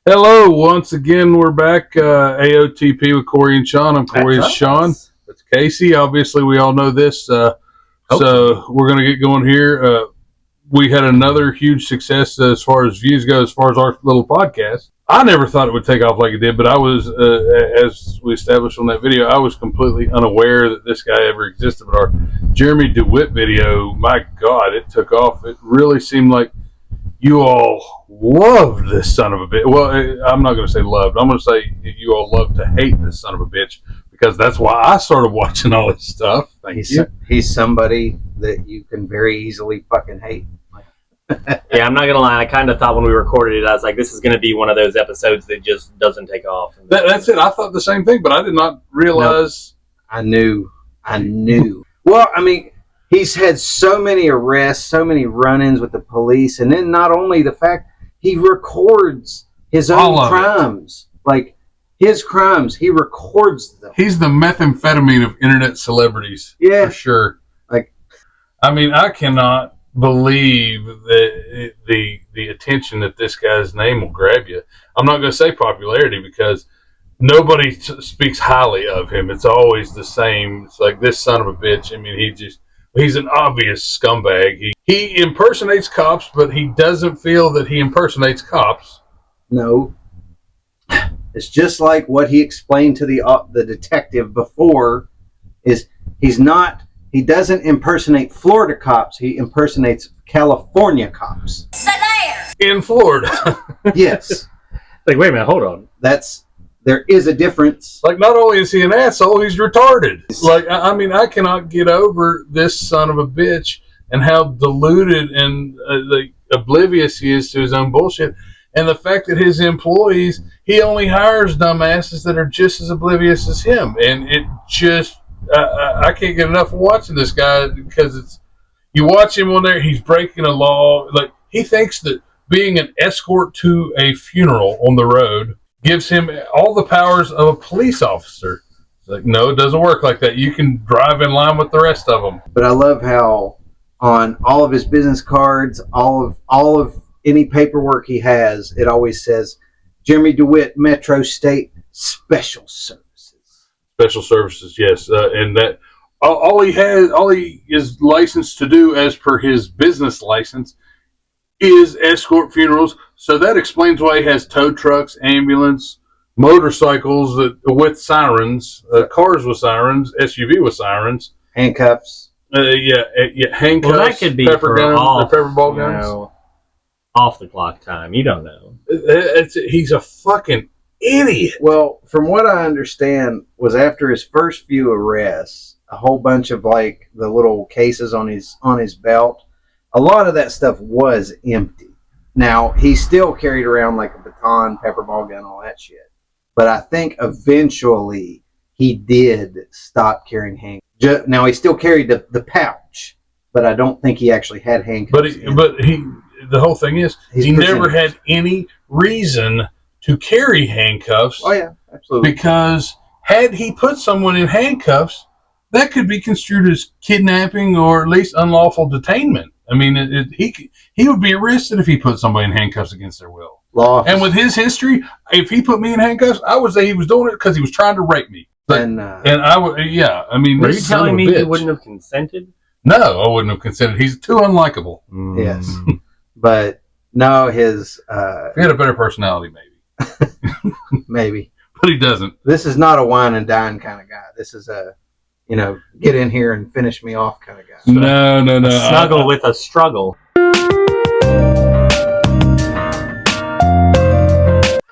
Hello, once again, we're back. AOTP with Corey and Sean. I'm Corey and Sean. That's Casey. Obviously, we all know this. So we're going to get going here. We had another huge success as far as views go, as far as our little podcast. I never thought it would take off like it did, but I was, as we established on that video, I was completely unaware that this guy ever existed. But our Jeremy Dewitte video, my God, it took off. It really seemed like you all loved this son of a bitch. Well, I'm not going to say loved. I'm going to say you all love to hate this son of a bitch, because that's why I started watching all this stuff. He's somebody that you can very easily fucking hate. Yeah, I'm not going to lie. I kind of thought when we recorded it, I was like, this is going to be one of those episodes that just doesn't take off. That's it. I thought the same thing, but I did not realize. No, I knew. Well, I mean, he's had so many arrests, so many run-ins with the police, and then not only the fact he records his own crimes. Like, his crimes, he records them. He's the methamphetamine of internet celebrities. Yeah. For sure. Like, I mean, I cannot believe that the attention that this guy's name will grab you. I'm not going to say popularity, because nobody speaks highly of him. It's always the same. It's like, this son of a bitch. I mean, he's an obvious scumbag. He impersonates cops, but he doesn't feel that he impersonates cops. No. It's just like what he explained to the detective before, is he doesn't impersonate Florida cops, he impersonates California cops. In Florida. Yes. Like, wait a minute, hold on. There is a difference. Like, not only is he an asshole, he's retarded. Like, I mean, I cannot get over this son of a bitch and how deluded and oblivious he is to his own bullshit. And the fact that his employees, he only hires dumbasses that are just as oblivious as him. And it just, I can't get enough of watching this guy, because you watch him on there, he's breaking a law. Like, he thinks that being an escort to a funeral on the road gives him all the powers of a police officer. It's like, no, it doesn't work like that. You can drive in line with the rest of them. But I love how on all of his business cards, all of any paperwork he has, it always says Jeremy Dewitte, Metro State Special Services. Special Services, yes. And that all he is licensed to do as per his business license is escort funerals. So that explains why he has tow trucks, ambulance, motorcycles with sirens, cars with sirens, SUV with sirens, handcuffs. Handcuffs. Well, that could be pepper guns, pepper ball guns. Off the clock time. You don't know. He's a fucking idiot. Well, from what I understand, was after his first few arrests, a whole bunch of like the little cases on his belt, a lot of that stuff was empty. Now, he still carried around like a baton, pepper ball gun, all that shit. But I think eventually he did stop carrying handcuffs. Now, he still carried the pouch, but I don't think he actually had handcuffs. The whole thing is, he never had any reason to carry handcuffs. Oh, yeah, absolutely. Because had he put someone in handcuffs, that could be construed as kidnapping or at least unlawful detainment. I mean, he would be arrested if he put somebody in handcuffs against their will. And with his history, if he put me in handcuffs, I would say he was doing it because he was trying to rape me. And I would, yeah. I mean, were you telling me you wouldn't have consented? No, I wouldn't have consented. He's too unlikable. Yes, but no, his. If he had a better personality, maybe. Maybe, but he doesn't. This is not a wine and dine kind of guy. This is a, get in here and finish me off kind of guy. So, no. Snuggle with a struggle.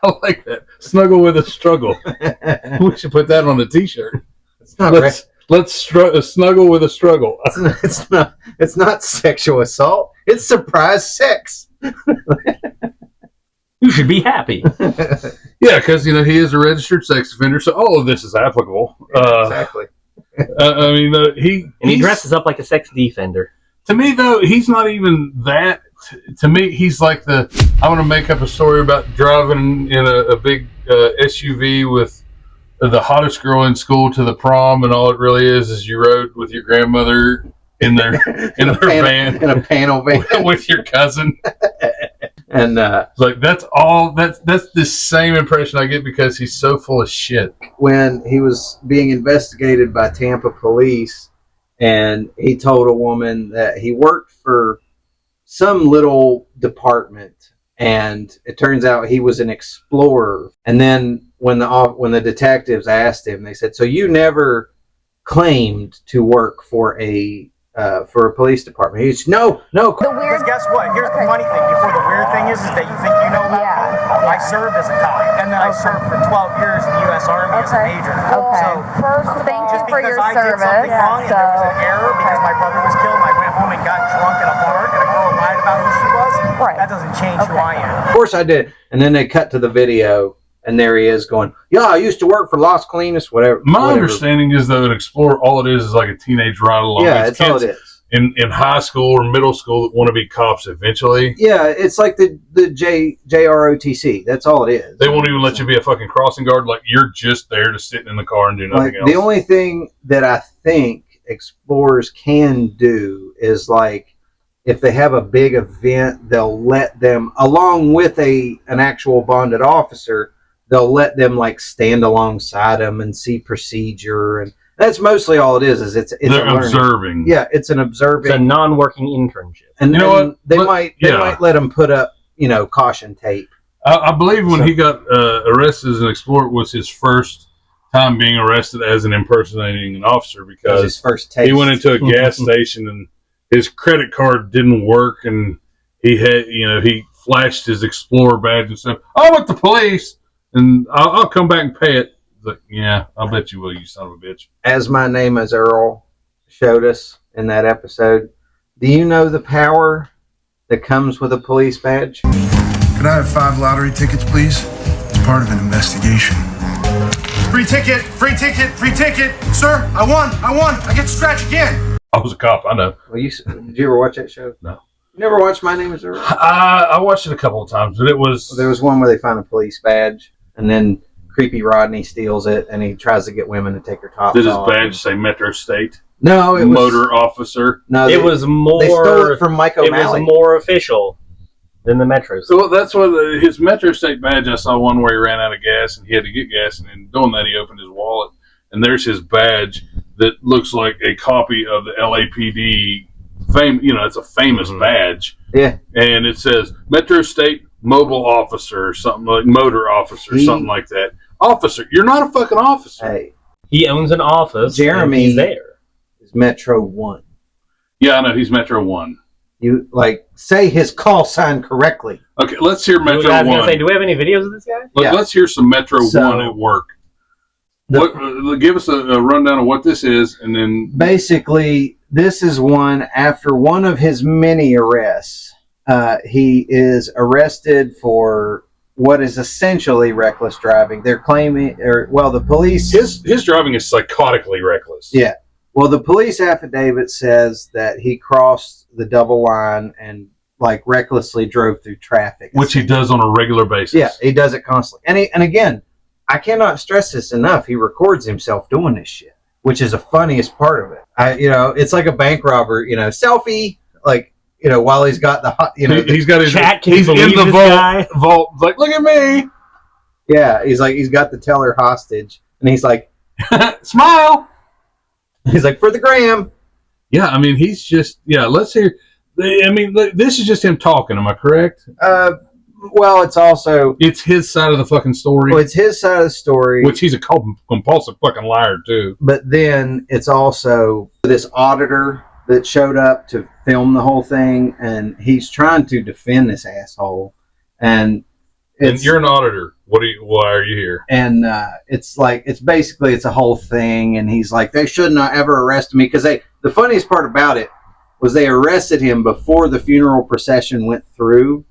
I like that. Snuggle with a struggle. We should put that on a t-shirt. It's not let's snuggle with a struggle. It's not sexual assault. It's surprise sex. You should be happy. Yeah, because he is a registered sex offender, so all of this is applicable. Exactly. I mean, he dresses up like a sex defender. To me, though, he's not even that. To me, he's like I'm going to make up a story about driving in a big SUV with the hottest girl in school to the prom, and all it really is you rode with your grandmother in their van, in a panel van with your cousin. And like that's all. That's the same impression I get because he's so full of shit. when he was being investigated by Tampa police, and he told a woman that he worked for some little department, and it turns out he was an explorer. And then when the detectives asked him, they said, "So you never claimed to work for a police department?" He said, "No." Because guess what? Here's the funny thing. Before the weird thing is that you think you know about me. I served as a cop, and then I served for 12 years in the U.S. Army as a major. Okay. So First, thank you just for because your I did service. something wrong and there was an error because my brother was killed, and I went home and got drunk at a bar, and a girl lied about who she was. Right. That doesn't change who I am. Of course I did. And then they cut to the video, and there he is going, "Yeah, I used to work for Las Colinas," whatever. My whatever. understanding is though, an explorer, all it is like a teenage ride along. Yeah, It's it's all kids it is. in high school or middle school that want to be cops eventually. Yeah, it's like the JROTC. That's all it is. They won't even let you be a fucking crossing guard. Like you're just there to sit in the car and do nothing Like else. the only thing that I think explorers can do is like if they have a big event, they'll let them, along with an actual bonded officer, they'll let them like stand alongside them and see procedure, and that's mostly all it is. Is it's They're a learning. observing. Yeah, it's an observing. It's a non-working internship. And You know and what? They might let them put up caution tape. I believe when he got arrested as an explorer was his first time being arrested as an impersonating an officer As his because first taste. he went into a gas station and his credit card didn't work and he had he flashed his explorer badge and said, "I'm with the police and I'll come back and pay it." Like, yeah, I'll bet you will, you son of a bitch. As My Name Is Earl showed us in that episode. Do you know the power that comes with a police badge? Could I have 5 lottery tickets, please? It's part of an investigation. Free ticket, free ticket, free ticket. Sir, I won, I get to scratch again. I was a cop, I know. Well, did you ever watch that show? No. You never watched My Name Is Earl? I watched it a couple of times, but it was... There was one where they find a police badge, and then creepy Rodney steals it, and he tries to get women to take their tops Did his off. badge say Metro State? No, it was... Motor officer? No, It was more. They stole it from Mike It O'Malley. was more official than the Metros. So that's what his Metro State badge. I saw one where he ran out of gas and he had to get gas, and in doing that, he opened his wallet, and there's his badge that looks like a copy of the LAPD. It's a famous badge. Yeah, and it says Metro State Mobile Officer or something like Motor Officer, something like that. Officer, you're not a fucking officer. hey, He owns an office. Jeremy- and he's there. it's Metro 1. Yeah, I know he's Metro One. You, say his call sign correctly. Okay, let's hear Metro I was One. gonna say, do we have any videos of this guy? Like, Yeah. let's hear some Metro So- One at work. Give us a rundown of what this is, and then Basically, this is one after one of his many arrests. He is arrested for what is essentially reckless driving. They're claiming, the police... his driving is psychotically reckless. Yeah. Well, the police affidavit says that he crossed the double line and recklessly drove through traffic, which he does on a regular basis. Yeah, he does it constantly. And again, I cannot stress this enough. He records himself doing this shit, which is the funniest part of it. It's like a bank robber. Selfie, while he's got the hot. He's got his Chat, can you he's in believe the this vault. guy? Vault, like, look at me. Yeah, he's got the teller hostage, and he's like, smile. He's like, for the gram. Yeah, I mean, he's just let's hear. This is just him talking. Am I correct? Well, It's his side of the fucking story. it's his side of the story, Which he's a compulsive fucking liar too. but then it's also this auditor that showed up to film the whole thing, and he's trying to defend this asshole. And you're an auditor. Why are you here? And it's a whole thing, and he's like, they should not ever arrest me, because the funniest part about it was they arrested him before the funeral procession went through,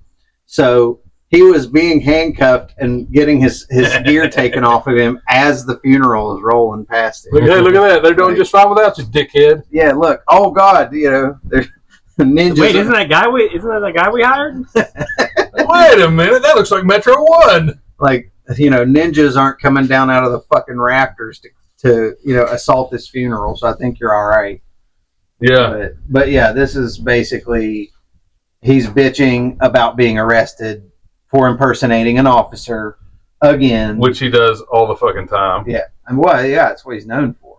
so he was being handcuffed and getting his gear taken off of him as the funeral is rolling past him. Look at that. They're doing just fine without you, dickhead. Yeah, look. Oh God, there's ninjas. Wait, isn't that the guy we hired? Wait a minute. That looks like Metro One. Ninjas aren't coming down out of the fucking rafters to assault this funeral. So I think you're all right. Yeah. But yeah, this is basically he's bitching about being arrested for impersonating an officer again. Which he does all the fucking time. Yeah. And that's what he's known for.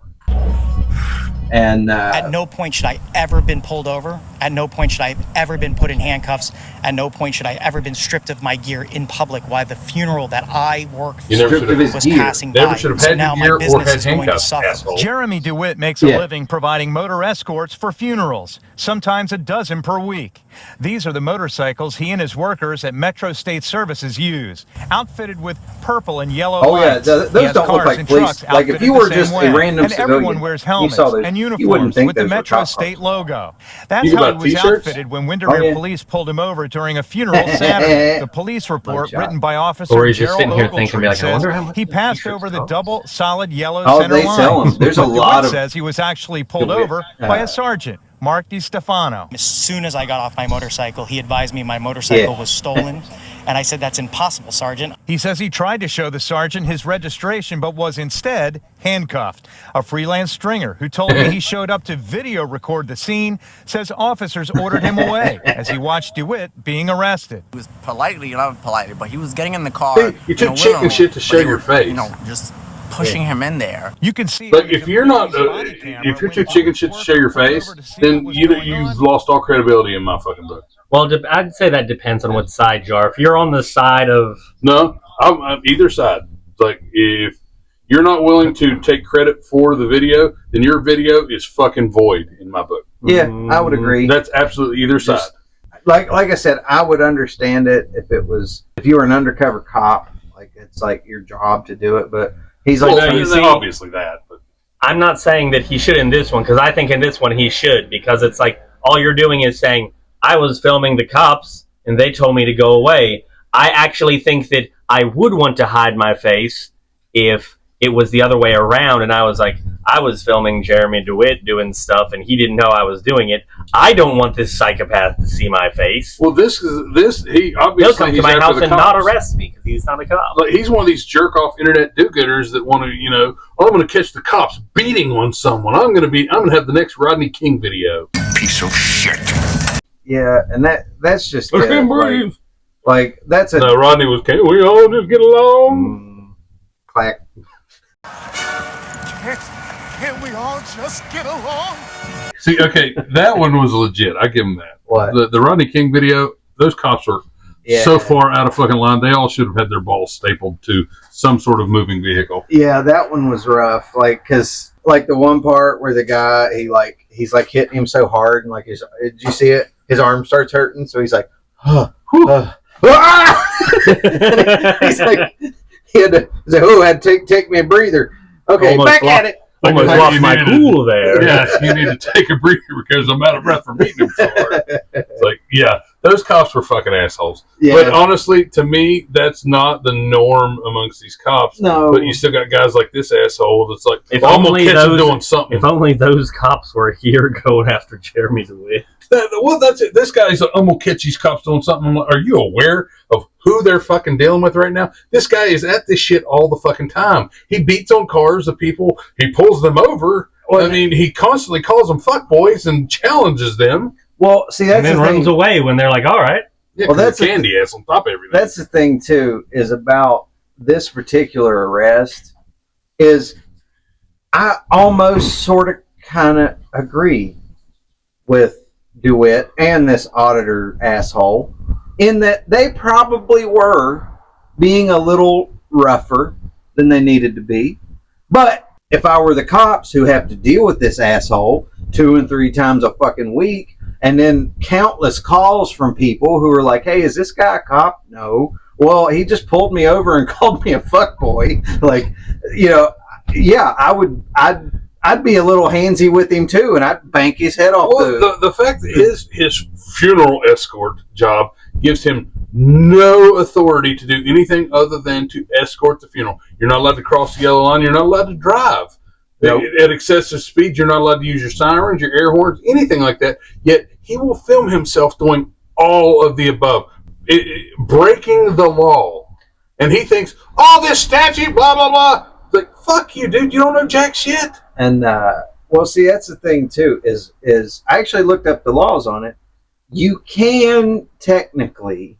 And at no point should I ever been pulled over. At no point should I have ever been put in handcuffs. At no point should I ever been stripped of my gear in public while the funeral that I worked for was passing by. Never should have had now your gear my or business had is going to handcuffs, suffer. asshole. Jeremy Dewitte makes a living providing motor escorts for funerals, sometimes a dozen per week. These are the motorcycles he and his workers at Metro State Services use, outfitted with purple and yellow lights. Those don't look like police. Like if you were just a random and everyone civilian, wears helmets and uniforms with the Metro State logo. That's how he was outfitted when Windermere police pulled him over during a funeral Saturday. The police report written by Officer Gerald Ogletree says he passed over the double solid yellow center they sell lines. them. There's a lot of. Says he was actually pulled over by a sergeant, Mark DiStefano. As soon as I got off my motorcycle, he advised me my motorcycle was stolen. And I said, that's impossible, Sergeant. He says he tried to show the sergeant his registration, but was instead handcuffed. A freelance stringer who told me he showed up to video record the scene says officers ordered him away as he watched Dewitte being arrested. He was not politely, but he was getting in the car. Hey, you took chicken shit to show your face. Just pushing him in there. You can see. But if you're not, if you're too chicken shit to show your face, then you've lost all credibility in my fucking book. Well, I'd say that depends on what side you are. If you're on the side of... No, I'm either side. It's like, if you're not willing to take credit for the video, then your video is fucking void in my book. Yeah, I would agree. That's absolutely either side. Like I said, I would understand it if you were an undercover cop, like it's like your job to do it, but he's like... Well, obviously that. But I'm not saying that he should in this one, because I think in this one he should, because it's like, all you're doing is saying, I was filming the cops, and they told me to go away. I actually think that I would want to hide my face if it was the other way around, and I was like, I was filming Jeremy Dewitte doing stuff, and he didn't know I was doing it. I don't want this psychopath to see my face. Well, he obviously... He'll come to my house and not arrest me, because he's not a cop. Like, he's one of these jerk-off internet do-gooders that want to, I'm going to catch the cops beating on someone. I'm going to have the next Rodney King video. Piece of shit. Yeah, and that's just... I can't breathe. Like, that's a... No, Rodney was, can't we all just get along? Clack. Can't we all just get along? See, okay, that one was legit. I give him that. What? The Rodney King video, those cops were so far out of fucking line, they all should have had their balls stapled to some sort of moving vehicle. Yeah, that one was rough. Like, because, like, the one part where the guy, he's hitting him so hard, and, like, did you see it? His arm starts hurting, so he's like, he's like, he's like, oh, I had to take me a breather. Okay, back at it. Almost lost my cool there. Yeah, you need to take a breather because I'm out of breath from beating him so hard. It's like, yeah, those cops were fucking assholes. Yeah. But honestly, to me, that's not the norm amongst these cops. No. But you still got guys like this asshole that's like, if I'm going to catch him doing something. If only those cops were here going after Jeremy Dewitte. Well, that's it. This guy's like, I'm going to catch these cops doing something. I'm like, are you aware of who they're fucking dealing with right now? This guy is at this shit all the fucking time. He beats on cars of people. He pulls them over. Well, I mean, he constantly calls them fuckboys and challenges them. Well, see, that's and then runs away when they're like, all right. Yeah, well, that's candy ass on top of everything. That's the thing, too, is about this particular arrest is I almost sort of kind of agree with Dewitte and this auditor asshole in that they probably were being a little rougher than they needed to be. But if I were the cops who have to deal with this asshole 2 and 3 times a fucking week, and then countless calls from people who are like, hey, is this guy a cop? No. Well, he just pulled me over and called me a fuckboy. Like, yeah, I'd be a little handsy with him too, and I'd bank his head off. Well, the fact that his funeral escort job gives him no authority to do anything other than to escort the funeral. You're not allowed to cross the yellow line. You're not allowed to drive. Nope. At excessive speed, you're not allowed to use your sirens, your air horns, anything like that. Yet he will film himself doing all of the above, breaking the law. And he thinks, this statute, blah, blah, blah. Like, fuck you, dude. You don't know jack shit. And, well, see, that's the thing, too, is I actually looked up the laws on it. You can technically,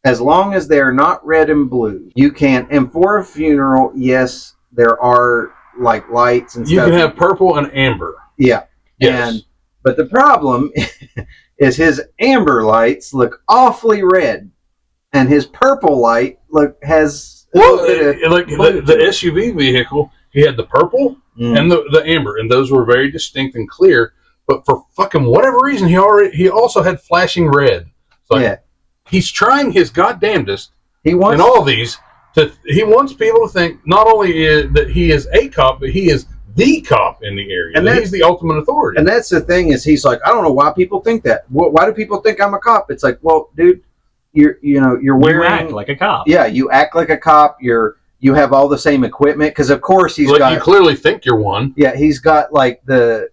as long as they're not red and blue, you can. And for a funeral, yes, there are like lights and stuff. You can have purple and amber. Yeah. Yes. But the problem is his amber lights look awfully red, and his purple light has a little bit of like the SUV vehicle. He had the purple and the amber, and those were very distinct and clear. But for fucking whatever reason, he also had flashing red. So he's trying his goddamnedest. He wants in all these. He wants people to think not only that he is a cop, but he is the cop in the area, and he's the ultimate authority. And that's the thing is, he's like, I don't know why people think that. Why do people think I'm a cop? It's like, well, dude, you're wearing. You act like a cop. Yeah, you act like a cop. You have all the same equipment because, of course, he's got. You clearly think you're one. Yeah, he's got like the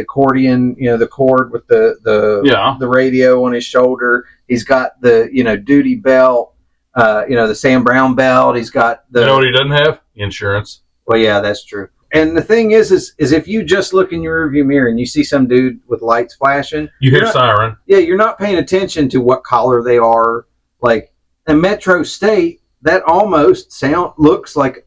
accordion, the cord with the radio on his shoulder. He's got the duty belt, the Sam Brown belt. He's got the. You know what he doesn't have? Insurance. Well, yeah, that's true. And the thing is if you just look in your rearview mirror and you see some dude with lights flashing, you hear siren. Yeah, you're not paying attention to what color they are. Like in Metro State, that almost looks like.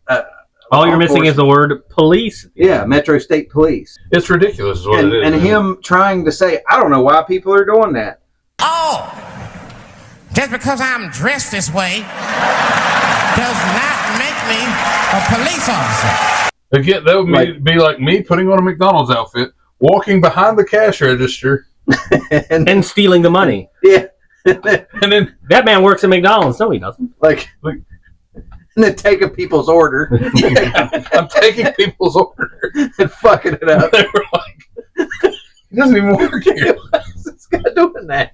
All you're missing is the word police. Yeah, Metro State Police. It's ridiculous, is what it is. And him trying to say, I don't know why people are doing that. Oh, just because I'm dressed this way does not make me a police officer. Again, that would be like me putting on a McDonald's outfit, walking behind the cash register, and stealing the money. Yeah, and then that man works at McDonald's. No, he doesn't. And then taking people's order. I'm taking people's order and fucking it up. They were like, he doesn't even work here. This guy doing that?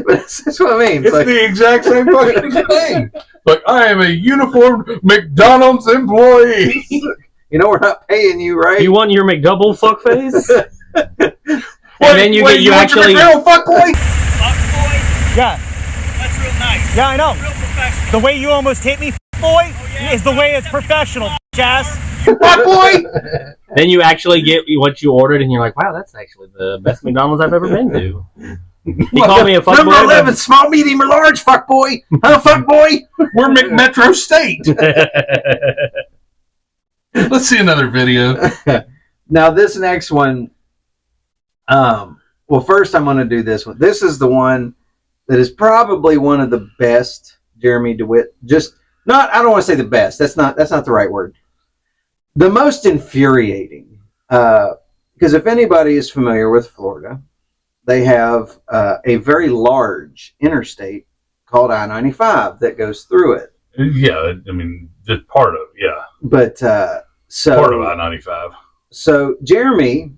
That's what I mean. It's the exact same fucking thing. Like, I am a uniformed McDonald's employee. We're not paying you, right? You want your McDouble fuckface? And then you actually. Your fuckboy? Fuckboy? Yeah. That's real nice. Yeah, I know. Real professional. The way you almost hit me, boy, is the way it's professional, ass. Fuckboy! Then you actually get what you ordered, and you're like, wow, that's actually the best McDonald's I've ever been to. He called me a fuckboy. Number 11, small, medium, or large, fuckboy. Huh, fuckboy? We're McMetro State. Let's see another video. Now, this next one. Well, first I'm going to do this one. This is the one that is probably one of the best Jeremy Dewitte. I don't want to say the best. That's not the right word. The most infuriating. Because if anybody is familiar with Florida, they have a very large interstate called I-95 that goes through it. Yeah, I mean, just part of it, yeah. But part of I-95. So Jeremy,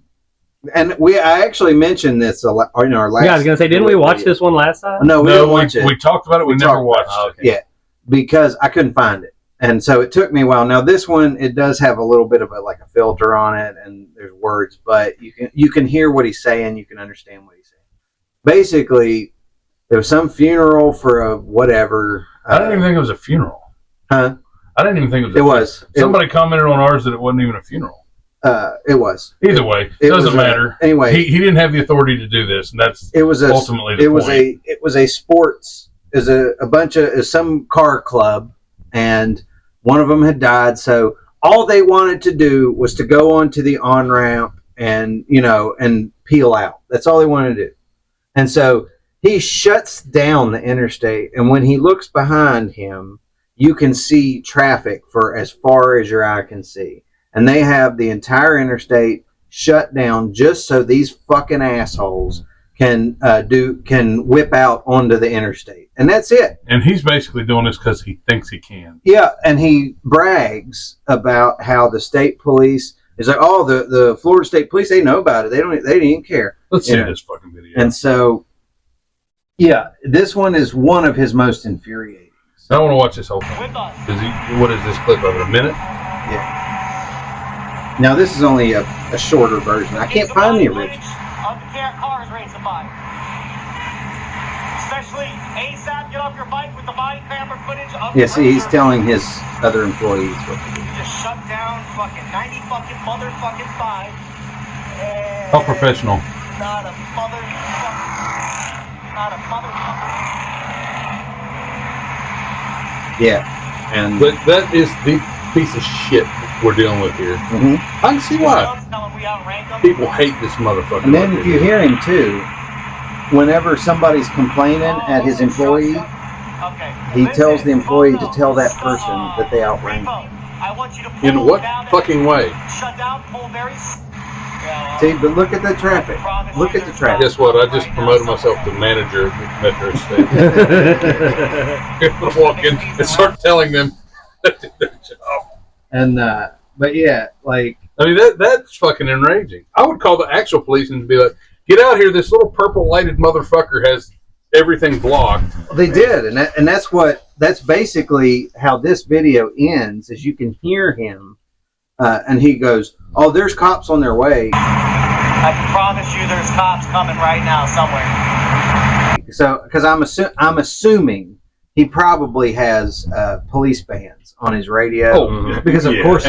and I actually mentioned this in our last. Yeah, I was gonna say, didn't we watch this one last time? No, we didn't watch it. We talked about it. We never watched it. Okay. Yeah, because I couldn't find it, and so it took me a while. Now this one, it does have a little bit of a filter on it, and there's words, but you can hear what he's saying. You can understand what he's saying. Basically, there was some funeral for a whatever. I didn't even think it was a funeral. Huh? I didn't even think it was. It was. Somebody commented on ours that it wasn't even a funeral. It was. Either way, it doesn't matter. Anyway, he didn't have the authority to do this, and that's ultimately the point. It was a sports. Is some car club, and one of them had died. So all they wanted to do was to go onto the on ramp and peel out. That's all they wanted to do. And so he shuts down the interstate, and when he looks behind him, you can see traffic for as far as your eye can see. And they have the entire interstate shut down just so these fucking assholes can whip out onto the interstate. And that's it. And he's basically doing this because he thinks he can. Yeah, and he brags about how the state police is like, oh, the Florida State Police, they know about it. They didn't even care. Let's see this fucking video. And so, yeah, this one is one of his most infuriating. I want to watch this whole thing. What is this clip of it? A minute? Yeah. Now, this is only a shorter version. I can't find the original. Of the cars raised the fire. Especially ASAP, get off your bike with the body camera footage of Yeah, see, he's telling his other employees what to do. You just shut down fucking 90 fucking motherfucking 5. How professional. Not a motherfucking Yeah, but that is the piece of shit we're dealing with here. I can see why people hate this motherfucker. And then if you hear him too, whenever somebody's complaining at his employee, he tells the employee to tell that person that they outranked him. In what fucking way? See, but look at the traffic. Look at the traffic. Guess what? I just promoted myself to manager at Metro State. I'm gonna walk in and start telling them to do their job. And but yeah, like I mean that's fucking enraging. I would call the actual police and be like, "Get out here! This little purple lighted motherfucker has everything blocked." They did, and that's basically how this video ends. Is you can hear him, and he goes, "Oh, there's cops on their way." I can promise you, there's cops coming right now somewhere. So, because I'm assuming he probably has police bands on his radio. Oh, because of course,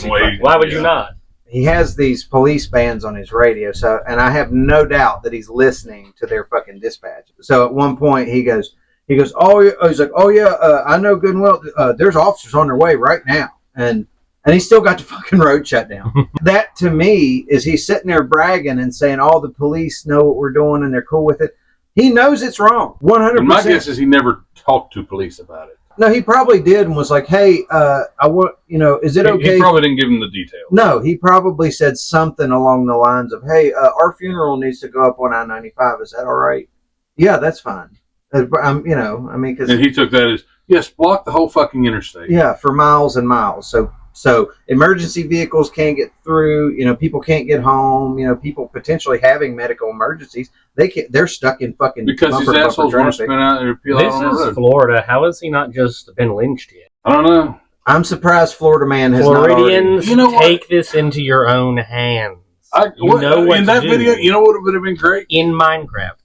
Why would you not? He has these police bands on his radio, so and I have no doubt that he's listening to their fucking dispatch. So at one point he goes, oh, he's like, oh yeah, I know good and well. There's officers on their way right now, and he's still got the fucking road shut down. That to me is he's sitting there bragging and saying all the police know what we're doing and they're cool with it. He knows it's wrong, 100%. And my guess is he never talked to police about it. No, he probably did and was like, hey, I want, is it okay? He probably didn't give him the details. No, he probably said something along the lines of, hey, our funeral needs to go up on I-95. Is that all right? Yeah, that's fine. Because... And he took that as, yes, block the whole fucking interstate. Yeah, for miles and miles. So emergency vehicles can't get through, people can't get home, people potentially having medical emergencies. They're stuck in fucking because these assholes want to spin out and peel out on the road. This is Florida. How has he not just been lynched yet? I don't know. I'm surprised Florida man has Floridians, not already... take this into your own hands. In that video, you know what would have been great? In Minecraft.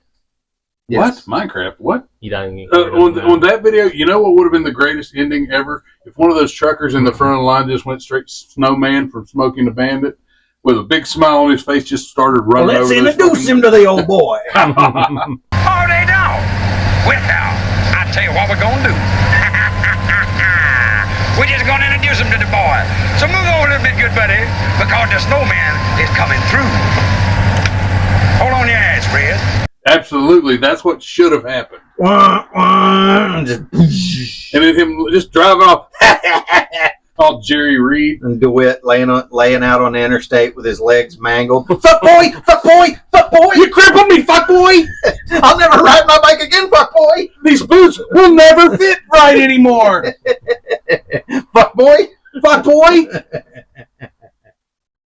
Yes. What? Minecraft? What? On that video, you know what would have been the greatest ending ever? If one of those truckers in the front of the line just went straight Snowman from Smoking the Bandit with a big smile on his face, just started running over. Let's introduce him to the old boy. Oh, they don't. Well, I'll tell you what we're going to do. We're just going to introduce him to the boy. So move over a little bit, good buddy, because the snowman is coming through. Hold on your ass, Fred. Absolutely, that's what should have happened. And then him just driving off, all Jerry Reed and Dewitte laying out on the interstate with his legs mangled. Fuck boy, fuck boy, fuck boy! You crippled me, fuck boy! I'll never ride my bike again, fuck boy! These boots will never fit right anymore. Fuck boy, fuck boy!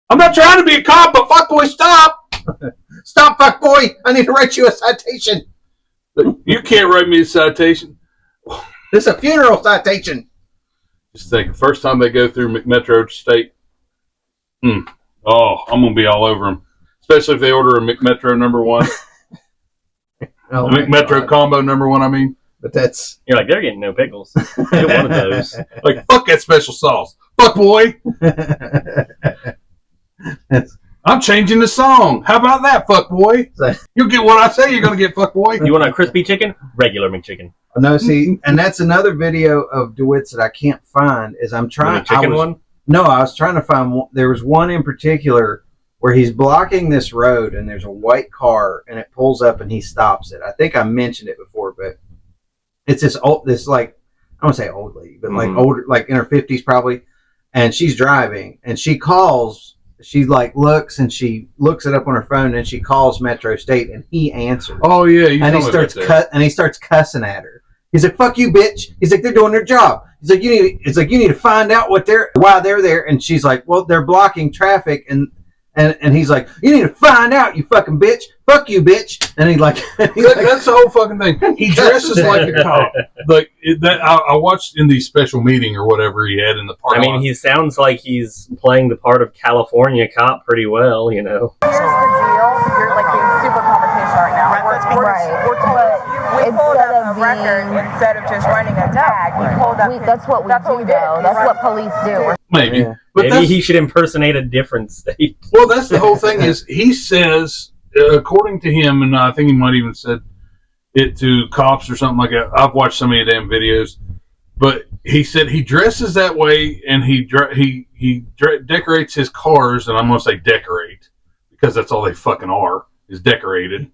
I'm not trying to be a cop, but fuck boy, stop! Stop, fuck boy! I need to write you a citation. You can't write me a citation. This is a funeral citation. Just think, the first time they go through Metro State, I'm gonna be all over them. Especially if they order a McMetro #1, a McMetro combo #1. I mean, but that's you're like they're getting no pickles. Get one of those. Like fuck that special sauce, fuck boy. I'm changing the song. How about that, fuck boy? You'll get what I say you're going to get, fuck boy. You want a crispy chicken? Regular McChicken. No, see, and that's another video of Dewitte's that I can't find. Is I'm trying. No, I was trying to find one. There was one in particular where he's blocking this road, and there's a white car, and it pulls up, and he stops it. I think I mentioned it before, but it's this like I don't say old lady, but like older, like in her 50s probably, and she's driving, and she calls. She looks it up on her phone, and she calls Metro State, and he answers. Oh yeah, and he starts cussing at her. He's like, "Fuck you, bitch!" He's like, "They're doing their job." He's like, "You need to find out why they're there." And she's like, "Well, they're blocking traffic." And he's like, "You need to find out, you fucking bitch! Fuck you, bitch!" And he's like, "That's the whole fucking thing." He dresses like a cop. Like that, I watched in the special meeting or whatever he had in the park. I mean, he sounds like he's playing the part of California cop pretty well, you know. Here's the deal: you're like being super confrontational right now. We're we pulled up a record instead of just running a tag. We pulled up. That's what we do, though. That's what police do. Maybe. Yeah. But maybe he should impersonate a different state. Well, that's the whole thing is he says, according to him, and I think he might even said it to cops or something like that. I've watched so many damn videos. But he said he dresses that way, and he decorates his cars, and I'm going to say decorate because that's all they fucking are, is decorated.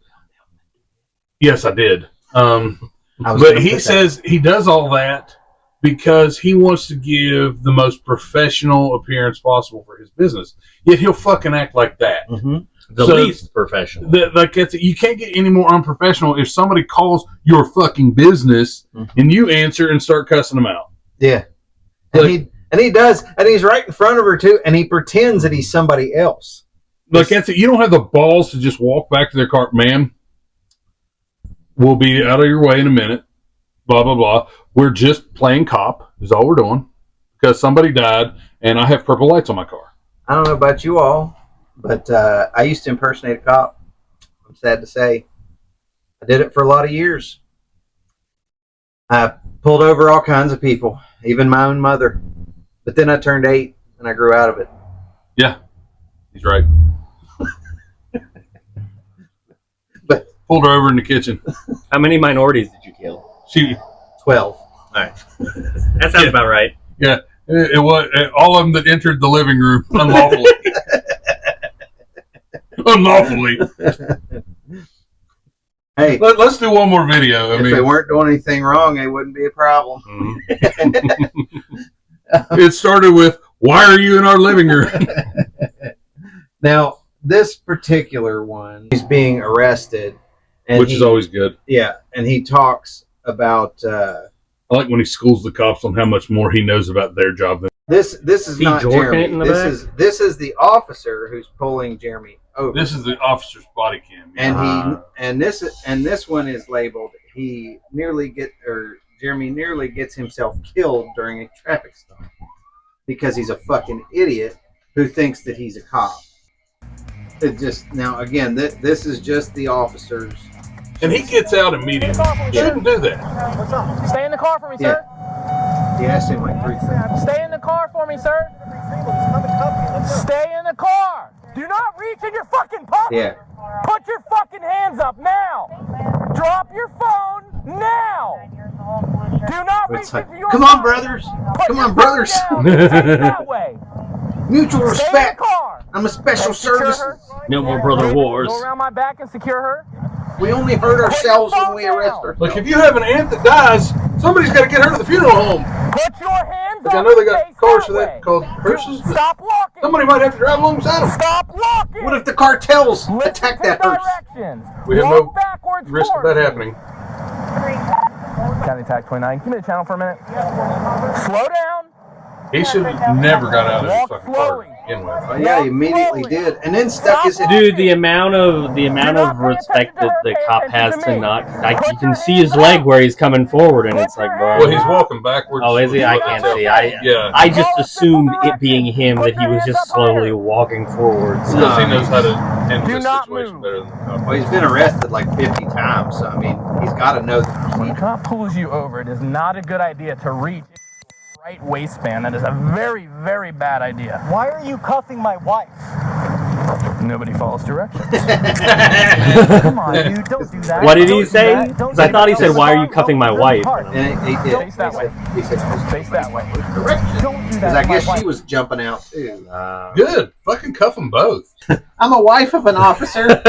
Yes, I did. But he says he does all that because he wants to give the most professional appearance possible for his business. Yet he'll fucking act like that. Mm-hmm. The least professional. You can't get any more unprofessional if somebody calls your fucking business and you answer and start cussing them out. Yeah. And he does, and he's right in front of her too, and he pretends that he's somebody else. Like that's it. You don't have the balls to just walk back to their car, ma'am. We'll be out of your way in a minute. Blah blah blah. We're just playing cop. Is all we're doing because somebody died, and I have purple lights on my car. I don't know about you all. But I used to impersonate a cop. I'm sad to say. I did it for a lot of years. I pulled over all kinds of people, even my own mother. But then I turned 8 and I grew out of it. Yeah, he's right. But pulled her over in the kitchen. How many minorities did you kill? 12. All right. That sounds about right. Yeah, it was all of them that entered the living room unlawfully. Unlawfully. Hey, let's do one more video. If they weren't doing anything wrong, it wouldn't be a problem. It started with, "Why are you in our living room?" Now, this particular one, he's being arrested, and which is always good. Yeah, and he talks about. I like when he schools the cops on how much more he knows about their job than. This is not Jeremy. This is the officer who's pulling Jeremy over. This is the officer's body cam. And this one is labeled Jeremy nearly gets himself killed during a traffic stop because he's a fucking idiot who thinks that he's a cop. It just now again this is just the officers. And he gets out immediately. Shouldn't do that. What's up? Stay in the car for me, sir. He asked him like 3 times. Stay in the car for me, sir. Stay in the car. Do not reach in your fucking pocket. Yeah. Put your fucking hands up now. Drop your phone now. Do not reach into your Come on, brothers. Come on, brothers. That way. Mutual respect. Car. I'm a special service. No more brother wars. Go around my back and secure her. We only hurt ourselves when we arrest her. Like, if you have an aunt that dies, somebody's got to get her to the funeral home. Put your hands up. I know they got cars for that called hearses. Stop walking. Somebody might have to drive alongside them. Stop walking. What if the cartels attack that hearse? We have no risk of that happening. County Tac 29. Give me the channel for a minute. Slow down. He should have never got out of his fucking car to begin with. Oh, yeah, he immediately did, and then stuck his head. Dude, the amount of respect that the cop has to not, like, you can see his leg where he's coming forward, and it's like, bro. Well, he's walking backwards. Oh, is he? I can't see. I just assumed it being him that he was just slowly walking forwards. Because he knows how to handle this situation better than the cop. Well, he's been arrested like 50 times, so I mean, he's got to know that. When a cop pulls you over, it is not a good idea to reach right waistband. That is a very, very bad idea. Why are you cuffing my wife? Nobody follows directions. Come on, dude, don't do that. What did he say? Because I thought he said, "Why are you cuffing my wife?" And he did. Face that way. He said, "Face that way." Directions. Don't do that. Because I guess she was jumping out too. Good. Fucking cuff them both. I'm a wife of an officer.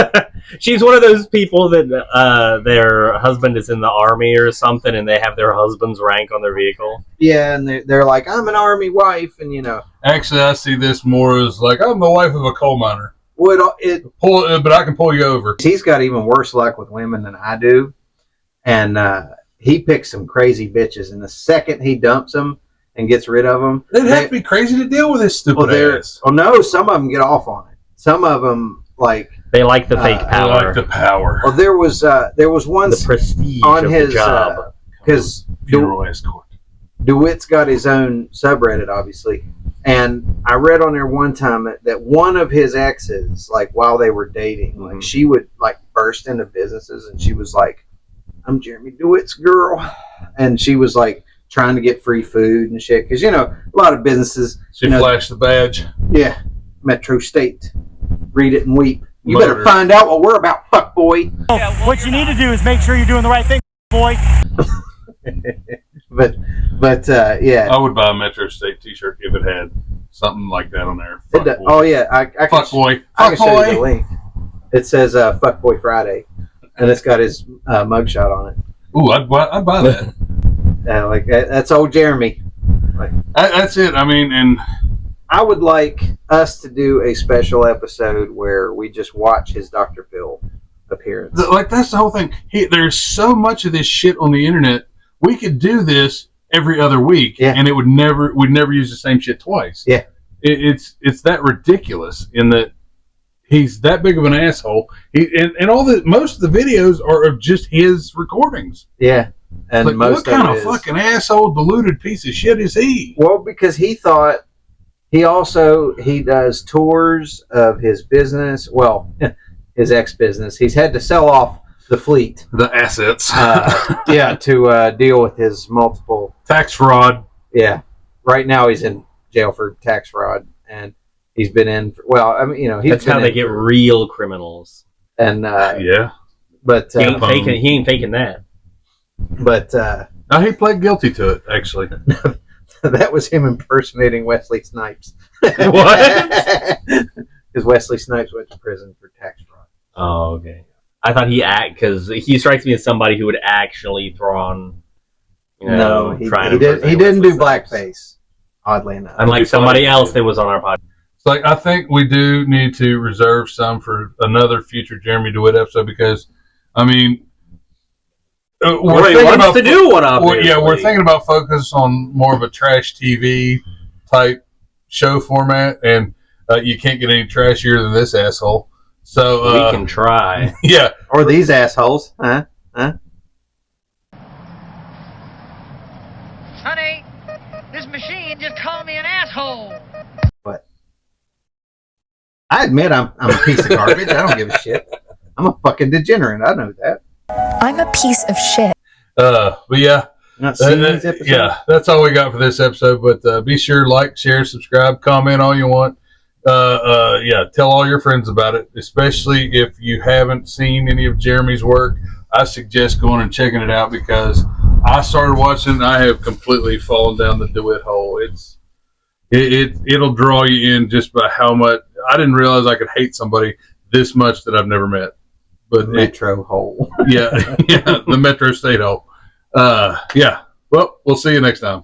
She's one of those people that their husband is in the army or something, and they have their husband's rank on their vehicle. Yeah, and they're like, I'm an army wife, and you know. Actually, I see this more as like, I'm the wife of a coal miner. But I can pull you over. He's got even worse luck with women than I do, and he picks some crazy bitches. And the second he dumps them and gets rid of them, they'd have to be crazy to deal with this stupid ass. Oh no, some of them get off on it. Some of them they like the fake power. They like the power. Well, there was once the prestige on of his the job because funeral escort. Dewitte's got his own subreddit, obviously. And I read on there one time that one of his exes, like while they were dating, like she would like burst into businesses and she was like, I'm Jeremy Dewitte's girl. And she was like trying to get free food and shit. Because, you know, a lot of businesses. She flashed the badge. Yeah. Metro State. Read it and weep. You better find out what we're about, fuck boy. What you need to do is make sure you're doing the right thing, boy. but yeah. I would buy a Metro State T-shirt if it had something like that on there. Oh yeah, I Fuck boy. I can show you the link. It says "Fuck Boy Friday," and it's got his mugshot on it. Ooh, I'd buy that. Like that's old Jeremy. Like, that's it. I mean, and I would like us to do a special episode where we just watch his Dr. Phil appearance. Like that's the whole thing. There's so much of this shit on the internet. We could do this every other week, and we'd never use the same shit twice. Yeah, it's that ridiculous in that he's that big of an asshole. And most of the videos are of just his recordings. Yeah. And like, most what kind of fucking asshole, deluded piece of shit is he? Well, because he thought he does tours of his business. Well, his ex-business. He's had to sell off the fleet, the assets. To deal with his multiple tax fraud. Yeah, right now he's in jail for tax fraud, and he's been in. That's how they get real criminals. And but he ain't faking that. But no, he pled guilty to it. Actually, that was him impersonating Wesley Snipes. What? Because Wesley Snipes went to prison for tax fraud. Oh, okay. I thought because he strikes me as somebody who would actually throw on. No, he didn't do blackface. Oddly enough, unlike somebody else that was on our podcast. So, I think we do need to reserve some for another future Jeremy Dewitte episode because, I mean. We're thinking about focus on more of a trash TV type show format, and you can't get any trashier than this asshole. So we can try, yeah, or these assholes, huh? Honey, this machine just called me an asshole. What? I admit I'm a piece of garbage. I don't give a shit. I'm a fucking degenerate. I know that. I'm a piece of shit. But yeah, that's all we got for this episode. But be sure like, share, subscribe, comment all you want. Tell all your friends about it, especially if you haven't seen any of Jeremy's work. I suggest going and checking it out because I started watching and I have completely fallen down the Dewitte hole. It'll draw you in just by how much. I didn't realize I could hate somebody this much that I've never met. But Metro hole. The Metro State hole. Well, we'll see you next time.